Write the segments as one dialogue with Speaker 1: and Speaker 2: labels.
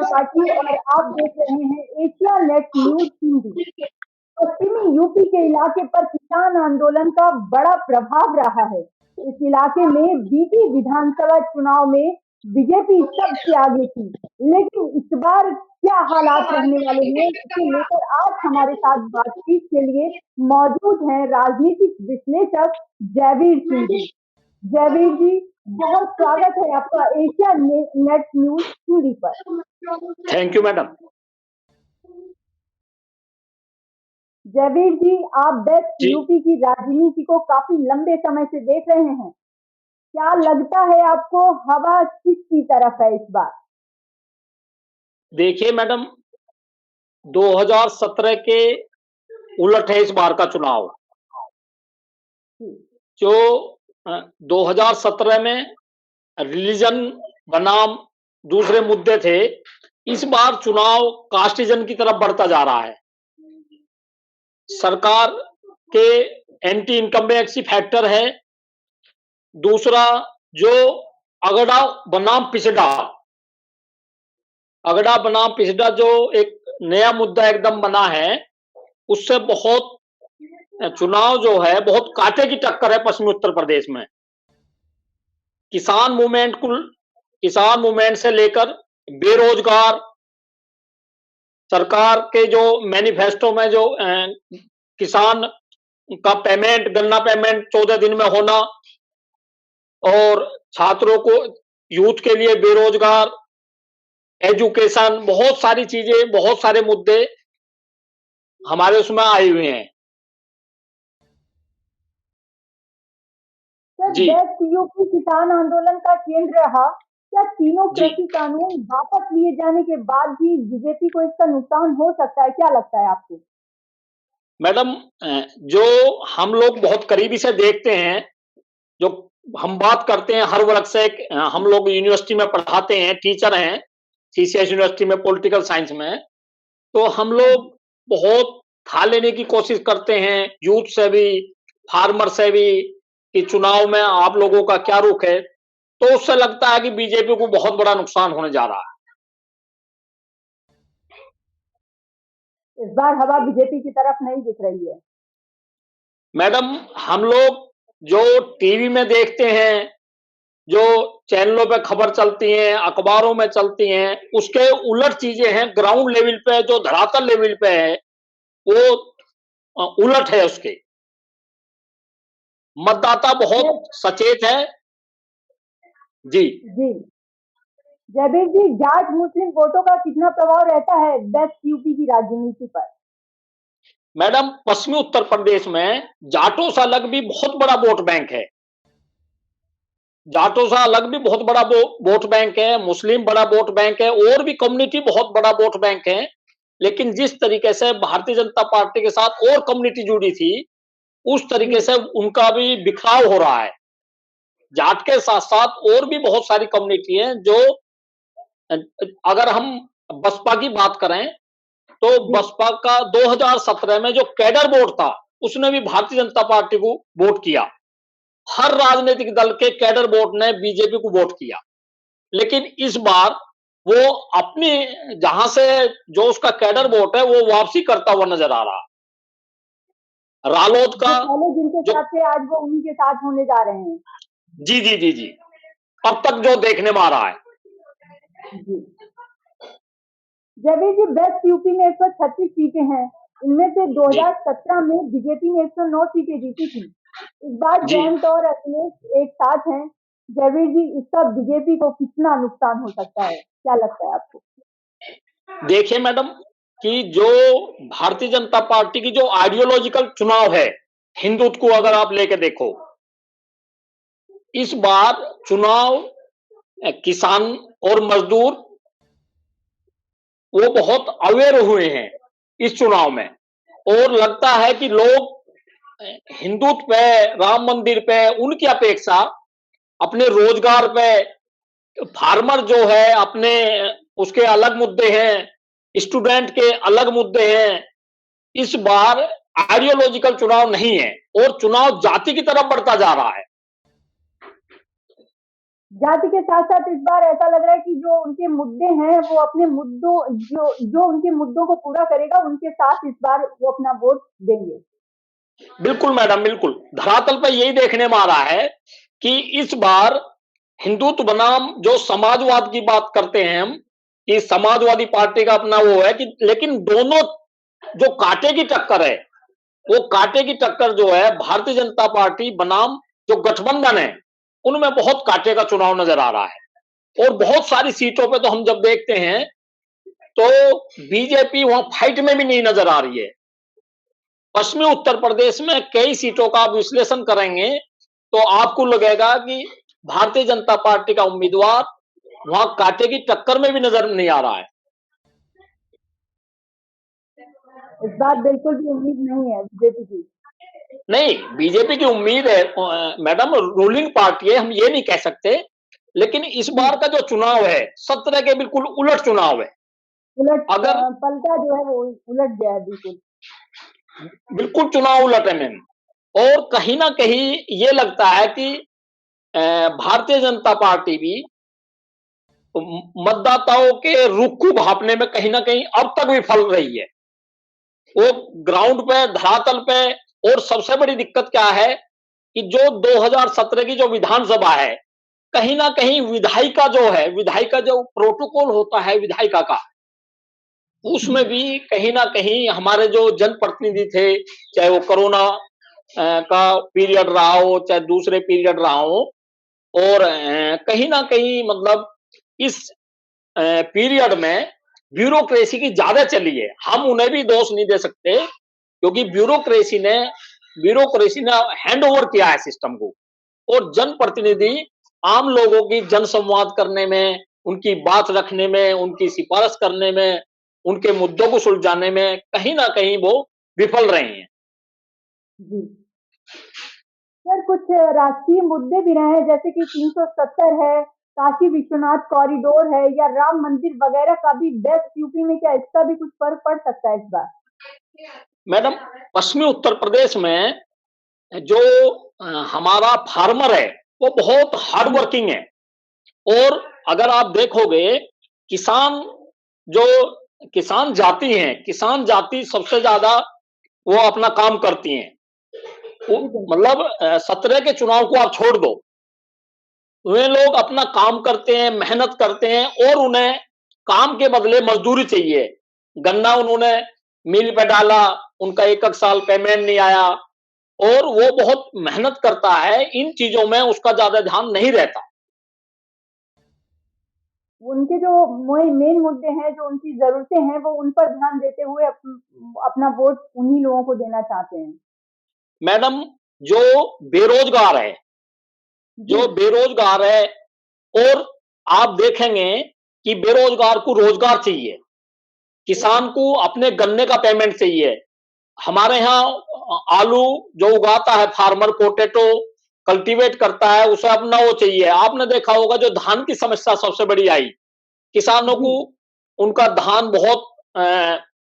Speaker 1: त्रिपाठी और आप देख रहे हैं एशिया नेट न्यूज हिंदी। पश्चिमी यूपी के इलाके पर किसान आंदोलन का बड़ा प्रभाव रहा है। इस इलाके में बीती विधानसभा चुनाव में बीजेपी सबसे आगे थी, लेकिन इस बार क्या हालात रहने वाले हैं, इसे लेकर आज हमारे साथ बातचीत के लिए मौजूद हैं राजनीतिक विश्लेषक जयवीर सिंह जी। जयवीर जी, बहुत स्वागत है आपका एशिया नेट न्यूज हिंदी पर।
Speaker 2: Thank you madam.
Speaker 1: Jaiveer ji, आप बेस्ट यूपी की राजनीति को काफी लंबे समय से देख रहे हैं। क्या लगता है आपको, हवा किसकी तरफ है इस बार?
Speaker 2: देखिए मैडम, 2017 के उलट है इस बार का चुनाव। जो 2017 में रिलीजन बनाम दूसरे मुद्दे थे, इस बार चुनाव कास्टिज्म की तरफ बढ़ता जा रहा है। सरकार के एंटी इनकम्बेंसी फैक्टर है। दूसरा, जो अगड़ा बनाम पिछड़ा जो एक नया मुद्दा एकदम बना है, उससे बहुत चुनाव जो है बहुत कांटे की टक्कर है पश्चिमी उत्तर प्रदेश में। किसान मूवमेंट से लेकर बेरोजगार, सरकार के जो मैनिफेस्टो में जो किसान का पेमेंट, गन्ना पेमेंट 14 दिन में होना, और छात्रों को, यूथ के लिए बेरोजगार, एजुकेशन, बहुत सारी चीजें, बहुत सारे मुद्दे हमारे उसमें आए हुए हैं।
Speaker 1: जी, यूपी किसान आंदोलन का केंद्र रहा। क्या तीनों कृषि कानून वापस लिए जाने के बाद भी बीजेपी को इसका नुकसान हो सकता है? क्या लगता है आपको?
Speaker 2: मैडम, जो हम लोग बहुत करीबी से देखते हैं, जो हम बात करते हैं हर वर्ग से, हम लोग यूनिवर्सिटी में पढ़ाते हैं, टीचर हैं सीसीएस यूनिवर्सिटी में पॉलिटिकल साइंस में, तो हम लोग बहुत था लेने की कोशिश करते हैं यूथ से भी, फार्मर से भी, कि चुनाव में आप लोगों का क्या रुख है। तो उससे लगता है कि बीजेपी को बहुत बड़ा नुकसान होने जा रहा है।
Speaker 1: इस बार हवा बीजेपी की तरफ नहीं दिख रही है।
Speaker 2: मैडम, हम लोग जो टीवी में देखते हैं, जो चैनलों पे खबर चलती हैं, अखबारों में चलती हैं, उसके उलट चीजें हैं। ग्राउंड लेवल पे, जो धरातल लेवल पे है, वो उलट है। उसके मतदाता बहुत सचेत है। जी
Speaker 1: जी जयवीर जी, जाट मुस्लिम वोटों का कितना प्रभाव रहता है बेस्ट यूपी की राजनीति पर?
Speaker 2: मैडम, पश्चिमी उत्तर प्रदेश में जाटों से अलग भी बहुत बड़ा वोट बैंक है। जाटों से अलग भी बहुत बड़ा वोट बैंक है, मुस्लिम बड़ा वोट बैंक है, और भी कम्युनिटी बहुत बड़ा वोट बैंक है। लेकिन जिस तरीके से भारतीय जनता पार्टी के साथ और कम्युनिटी जुड़ी थी, उस तरीके से उनका भी बिखराव हो रहा है। जाट के साथ साथ और भी बहुत सारी कम्युनिटी है। जो अगर हम बसपा की बात करें, तो बसपा का 2017 में जो कैडर वोट था, उसने भी भारतीय जनता पार्टी को वोट किया। हर राजनीतिक दल के कैडर वोट ने बीजेपी को वोट किया। लेकिन इस बार वो अपनी, जहां से जो उसका कैडर वोट है, वो वापसी करता हुआ नजर आ रहा। रालोद का
Speaker 1: जिनके साथ थे, आज वो उन्हीं के साथ होने जा रहे हैं।
Speaker 2: जी जी जी जी, अब तक जो देखने में आ रहा है।
Speaker 1: जयवीर जी, बेस्ट यूपी में 136 सीटें हैं। इनमें से 2017 में बीजेपी ने 109 सीटें जीती थी। इस बार जयंत और अखिलेश एक साथ हैं। जयवीर जी, इसका बीजेपी को कितना नुकसान हो सकता है, क्या लगता है आपको?
Speaker 2: देखिए मैडम, कि जो भारतीय जनता पार्टी की जो आइडियोलॉजिकल चुनाव है, हिंदुत्व को अगर आप लेके देखो, इस बार चुनाव किसान और मजदूर वो बहुत अवेयर हुए हैं इस चुनाव में। और लगता है कि लोग हिंदुत्व पे, राम मंदिर पे, उनकी अपेक्षा अपने रोजगार पे, फार्मर जो है अपने, उसके अलग मुद्दे हैं, स्टूडेंट के अलग मुद्दे हैं। इस बार आइडियोलॉजिकल चुनाव नहीं है, और चुनाव जाति की तरफ बढ़ता जा रहा है।
Speaker 1: जाति के साथ-साथ इस बार ऐसा लग रहा है कि जो उनके मुद्दे हैं, वो अपने मुद्दों जो जो उनके मुद्दों को पूरा करेगा, उनके साथ इस बार वो अपना वोट देंगे।
Speaker 2: बिल्कुल मैडम, बिल्कुल। धरातल पे यही देखने में आ रहा है कि इस बार हिंदुत्व बनाम जो समाजवाद की बात करते हैं हम, कि समाजवादी पार्टी का अपना वो है कि लेकिन दोनों जो कांटे की टक्कर है, वो कांटे की टक्कर जो है भारतीय जनता पार्टी बनाम जो गठबंधन है, उनमें बहुत कांटे का चुनाव नजर आ रहा है। और बहुत सारी सीटों पे तो हम जब देखते हैं, तो बीजेपी वहां फाइट में भी नहीं नजर आ रही है। पश्चिमी उत्तर प्रदेश में कई सीटों का आप विश्लेषण करेंगे, तो आपको लगेगा कि भारतीय जनता पार्टी का उम्मीदवार वहां कांटे की टक्कर में भी नजर नहीं आ रहा है।
Speaker 1: इस बार बिल्कुल भी उम्मीद नहीं है बीजेपी की।
Speaker 2: नहीं, बीजेपी की उम्मीद है मैडम, रूलिंग पार्टी है, हम ये नहीं कह सकते। लेकिन इस
Speaker 1: जी,
Speaker 2: बार का जो चुनाव है, 17 के बिल्कुल उलट चुनाव है। अगर
Speaker 1: पलटा जो है वो उलट गया है बिल्कुल।
Speaker 2: बिल्कुल चुनाव उलट है मैम, और कहीं ना कहीं ये लगता है कि भारतीय जनता पार्टी भी मतदाताओं के रुख को भांपने में कहीं ना कहीं अब तक विफल रही है। वो ग्राउंड पे, धरातल पे। और सबसे बड़ी दिक्कत क्या है कि जो 2017 की जो विधानसभा है, कहीं ना कहीं विधायिका जो है, विधायिका जो प्रोटोकॉल होता है विधायिका का, उसमें
Speaker 1: जी,
Speaker 2: भी कहीं ना कहीं हमारे जो जनप्रतिनिधि थे, चाहे वो कोरोना का पीरियड रहा हो, चाहे दूसरे पीरियड रहा हो, और कहीं ना कहीं मतलब इस पीरियड में ब्यूरोक्रेसी की ज्यादा चली है। हम उन्हें भी दोष नहीं दे सकते, क्योंकि ब्यूरोक्रेसी ने हैंड ओवर किया है सिस्टम को। और जनप्रतिनिधि आम लोगों की जनसंवाद करने में, उनकी बात रखने में, उनकी सिफारिश करने में, उनके मुद्दों को सुलझाने में कहीं ना कहीं वो विफल रहे हैं।
Speaker 1: जी। सर कुछ राष्ट्रीय मुद्दे भी रहे हैं जैसे कि 370 है, काशी विश्वनाथ कॉरिडोर है या राम मंदिर वगैरह का भी बेस्ट यूपी में, क्या इसका भी कुछ फर्क पड़ सकता है इस बार?
Speaker 2: मैडम, पश्चिमी उत्तर प्रदेश में जो हमारा फार्मर है, वो बहुत हार्ड
Speaker 1: जी,
Speaker 2: वर्किंग है। और अगर आप देखोगे, किसान जो किसान जाति हैं, किसान जाति सबसे ज्यादा वो अपना काम करती हैं। वो
Speaker 1: जी बिल्कुल।
Speaker 2: मतलब 17 के चुनाव को आप छोड़ दो, वे लोग अपना काम करते हैं, मेहनत करते हैं, और उन्हें काम के बदले मजदूरी चाहिए। गन्ना उन्होंने मिल पे डाला, उनका एक एक साल पेमेंट नहीं आया, और वो बहुत मेहनत करता है, इन चीजों में उसका ज्यादा ध्यान नहीं रहता।
Speaker 1: उनके जो मेन मुद्दे हैं, जो उनकी ज़रूरतें हैं, वो उन पर ध्यान देते हुए अपना वोट उन्हीं लोगों को देना चाहते हैं।
Speaker 2: मैडम, जो बेरोजगार है,
Speaker 1: जी,
Speaker 2: जो बेरोजगार है, और आप देखेंगे कि बेरोजगार को रोजगार चाहिए, किसान को अपने गन्ने का पेमेंट चाहिए। हमारे यहाँ आलू जो उगाता है फार्मर, पोटैटो कल्टीवेट करता है, उसे अपना वो चाहिए। आपने देखा होगा जो धान की समस्या सबसे बड़ी आई, किसानों
Speaker 1: जी,
Speaker 2: को उनका धान बहुत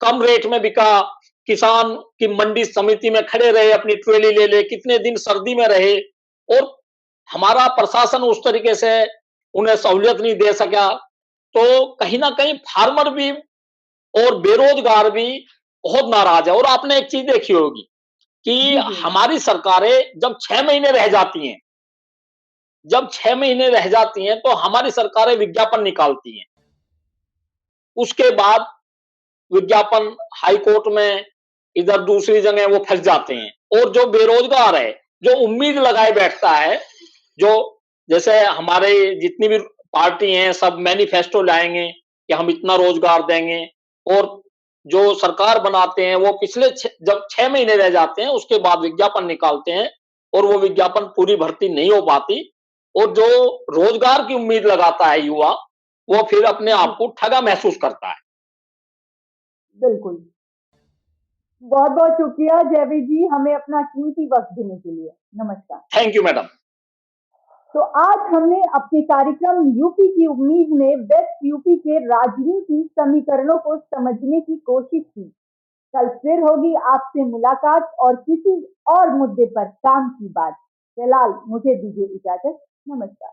Speaker 2: कम रेट में बिका। किसान की मंडी समिति में खड़े रहे, अपनी ट्रेली ले ले, कितने दिन सर्दी में रहे, और हमारा प्रशासन उस तरीके से उन्हें सहूलियत नहीं दे सका। तो कहीं ना कहीं फार्मर भी और बेरोजगार भी बहुत नाराज है। और आपने एक चीज देखी होगी कि
Speaker 1: जी, जी,
Speaker 2: हमारी सरकारें जब 6 महीने रह जाती हैं, जब 6 महीने रह जाती हैं, तो हमारी सरकारें विज्ञापन निकालती हैं। उसके बाद विज्ञापन हाई कोर्ट में, इधर दूसरी जगह वो फंस जाते हैं। और जो बेरोजगार है, जो उम्मीद लगाए बैठता है, जो जैसे हमारे जितनी भी पार्टी हैं, सब मैनिफेस्टो लाएंगे कि हम इतना रोजगार देंगे, और जो सरकार बनाते हैं वो पिछले जब 6 महीने रह जाते हैं, उसके बाद विज्ञापन निकालते हैं, और वो विज्ञापन पूरी भर्ती नहीं हो पाती। और जो रोजगार की उम्मीद लगाता है युवा, वो फिर अपने
Speaker 1: जी,
Speaker 2: आप को ठगा महसूस करता है।
Speaker 1: बिल्कुल। बहुत-बहुत शुक्रिया जयवीर जी, हमें अपना कीमती वक़्त देने के लिए। नमस्कार।
Speaker 2: Thank you madam.
Speaker 1: तो आज हमने अपने कार्यक्रम यूपी की उम्मीद में वेस्ट यूपी के राजनीति समीकरणों को समझने की कोशिश की। कल फिर होगी आपसे मुलाकात और किसी और मुद्दे पर काम की बात। फिलहाल मुझे दीजिए इजाजत। नमस्कार।